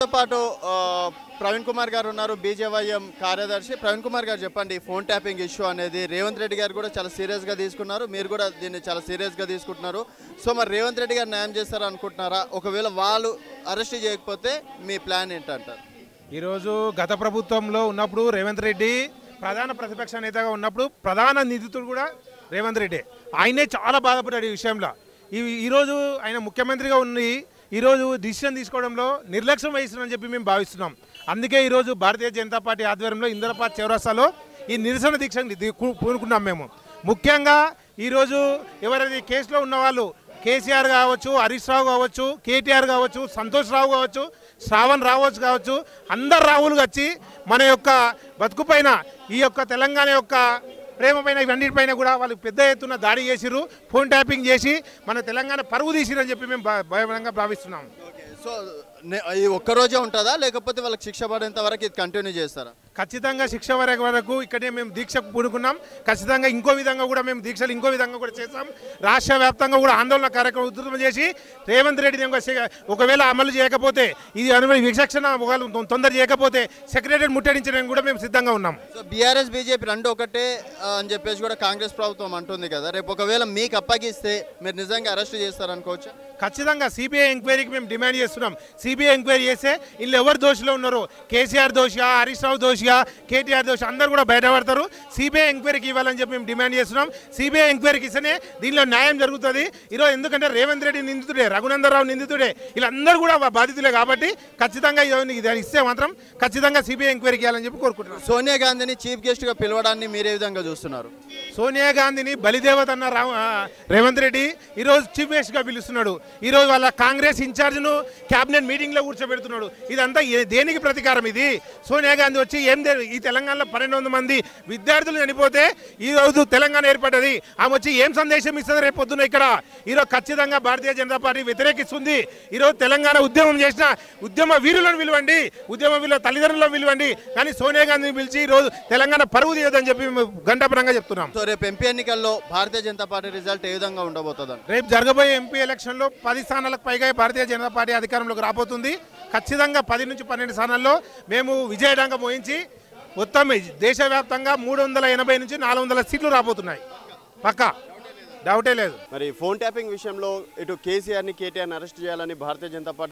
తో పాటు ప్రవీణ్ కుమార్ గారు ఉన్నారు, బీజేవైఎం కార్యదర్శి. ప్రవీణ్ కుమార్ గారు చెప్పండి, ఫోన్ ట్యాపింగ్ ఇష్యూ అనేది రేవంత్ రెడ్డి గారు కూడా చాలా సీరియస్గా తీసుకున్నారు, మీరు కూడా దీన్ని చాలా సీరియస్గా తీసుకుంటున్నారు. సో మరి రేవంత్ రెడ్డి గారు న్యాయం చేస్తారు అనుకుంటున్నారా? ఒకవేళ వాళ్ళు అరెస్ట్ చేయకపోతే మీ ప్లాన్ ఏంటంటారు? ఈరోజు గత ప్రభుత్వంలో ఉన్నప్పుడు రేవంత్ రెడ్డి ప్రధాన ప్రతిపక్ష నేతగా ఉన్నప్పుడు ప్రధాన నిందితుడు కూడా రేవంత్ రెడ్డి. ఆయనే చాలా బాధపడ్డాడు ఈ విషయంలో. ఈరోజు ఆయన ముఖ్యమంత్రిగా ఉండి ఈరోజు డిసిషన్ తీసుకోవడంలో నిర్లక్ష్యం వహిస్తుందని చెప్పి మేము భావిస్తున్నాం. అందుకే ఈరోజు భారతీయ జనతా పార్టీ ఆధ్వర్యంలో ఇందిరాపార్క్ చౌరస్తాలో ఈ నిరసన దీక్ష పూనుకున్నాం. మేము ముఖ్యంగా ఈరోజు ఎవరైతే కేసులో ఉన్నవాళ్ళు కేసీఆర్ కావచ్చు, హరీష్ రావు కావచ్చు, కేటీఆర్ కావచ్చు, సంతోష్ రావు కావచ్చు, శ్రావణ్ రావచ్చు కావచ్చు, అందరు రావులు వచ్చి మన యొక్క బతుకు పైన ఈ యొక్క తెలంగాణ యొక్క ప్రేమ పైన ఇవన్నిటిపైన కూడా వాళ్ళు పెద్ద ఎత్తున దాడి చేసిరు, ఫోన్ ట్యాపింగ్ చేసి మన తెలంగాణ పరువు తీసిరని చెప్పి మేము భయంగా భావిస్తున్నాం. సో ఈ ఒక్కరోజే ఉంటుందా, లేకపోతే వాళ్ళకి శిక్ష పడేంత వరకు ఇది కంటిన్యూ చేస్తారా? ఖచ్చితంగా శిక్ష వరకు ఇక్కడే మేము దీక్షకు పూనుకున్నాం. ఖచ్చితంగా ఇంకో విధంగా కూడా మేము దీక్షలు ఇంకో విధంగా కూడా చేస్తాం. రాష్ట్ర వ్యాప్తంగా కూడా ఆందోళన కార్యక్రమం ఉధృతం చేసి రేవంత్ రెడ్డిని ఒకవేళ అమలు చేయకపోతే, ఇది విచక్షణ తొందర చేయకపోతే సెక్రటరీ ముట్టడించడానికి కూడా మేము సిద్ధంగా ఉన్నాం. సో బీఆర్ఎస్ బీజేపీ రెండు ఒకటే అని చెప్పేసి కూడా కాంగ్రెస్ ప్రభుత్వం అంటుంది కదా, రేపు ఒకవేళ మీకు అప్పగిస్తే మీరు నిజంగా అరెస్ట్ చేస్తారనుకోవచ్చు? ఖచ్చితంగా సిబిఐ ఎంక్వైరీకి మేము డిమాండ్ చేస్తున్నాం. సిబిఐ ఎంక్వైరీ చేస్తే వీళ్ళు ఎవరు దోషులు ఉన్నారో, కేసీఆర్ దోషియా, హరీష్ రావు దోషియా, కేటీఆర్ దోషి అందరూ కూడా బయటపడతారు. సిబిఐ ఎంక్వైరీకి ఇవ్వాలని చెప్పి మేము డిమాండ్ చేస్తున్నాం. సిబిఐ ఎంక్వైరీకి ఇస్తేనే దీనిలో న్యాయం జరుగుతుంది. ఈరోజు ఎందుకంటే రేవంత్ రెడ్డి నిందితుడే, రఘునందరావు నిందితుడే, వీళ్ళందరూ కూడా బాధితులే. కాబట్టి ఖచ్చితంగా ఇది ఇస్తే మాత్రం ఖచ్చితంగా సిబిఐ ఎంక్వైరీకి ఇవ్వాలని చెప్పి కోరుకుంటున్నాం. సోనియా గాంధీని చీఫ్ గెస్ట్గా పిలవడాన్ని మీరు ఏ విధంగా చూస్తున్నారు? సోనియా గాంధీని బలిదేవత అన్న రేవంత్ రెడ్డి ఈరోజు చీఫ్ గెస్ట్గా పిలుస్తున్నాడు. ఈరోజు వాళ్ళ కాంగ్రెస్ ఇన్ఛార్జ్ను క్యాబినెట్ మీటింగ్లో కూర్చోబెడుతున్నాడు. ఇదంతా దేనికి ప్రతీకారం? ఇది సోనియా గాంధీ వచ్చి ఈ తెలంగాణలో 1200 మంది విద్యార్థులు చనిపోతే ఈరోజు తెలంగాణ ఏర్పడ్డది. ఆమె వచ్చి ఏం సందేశం ఇస్తుంది రేపు పొద్దున? ఇక్కడ ఈరోజు ఖచ్చితంగా భారతీయ జనతా పార్టీ వ్యతిరేకిస్తుంది. ఈరోజు తెలంగాణ ఉద్యమం చేసిన ఉద్యమ వీరులను పిలవండి, ఉద్యమ వీరుల తల్లిదండ్రులను పిలవండి, కానీ సోనియా గాంధీని పిలిచి ఈరోజు తెలంగాణ పరువు తీయదని చెప్పి గంటాపరంగా చెప్తున్నాం. సో రేపు ఎంపీ ఎన్నికల్లో భారతీయ జనతా పార్టీ రిజల్ట్ ఏ విధంగా ఉండబోతుంది? రేపు జరగబోయే ఎంపీ ఎలక్షన్లో 10 స్థానాలకు పైగా భారతీయ జనతా పార్టీ అధికారంలోకి రాబోతుంది. ఖచ్చితంగా 10 నుంచి 12 స్థానాల్లో మేము విజయడంగా మోయించి మొత్తం దేశవ్యాప్తంగా 380 నుంచి 400 సీట్లు రాబోతున్నాయి. పక్కా డౌటే లేదు. మరి ఫోన్ ట్యాపింగ్ విషయంలో ఇటు కేసీఆర్ని, కేటీఆర్ని అరెస్ట్ చేయాలని భారతీయ జనతా పార్టీ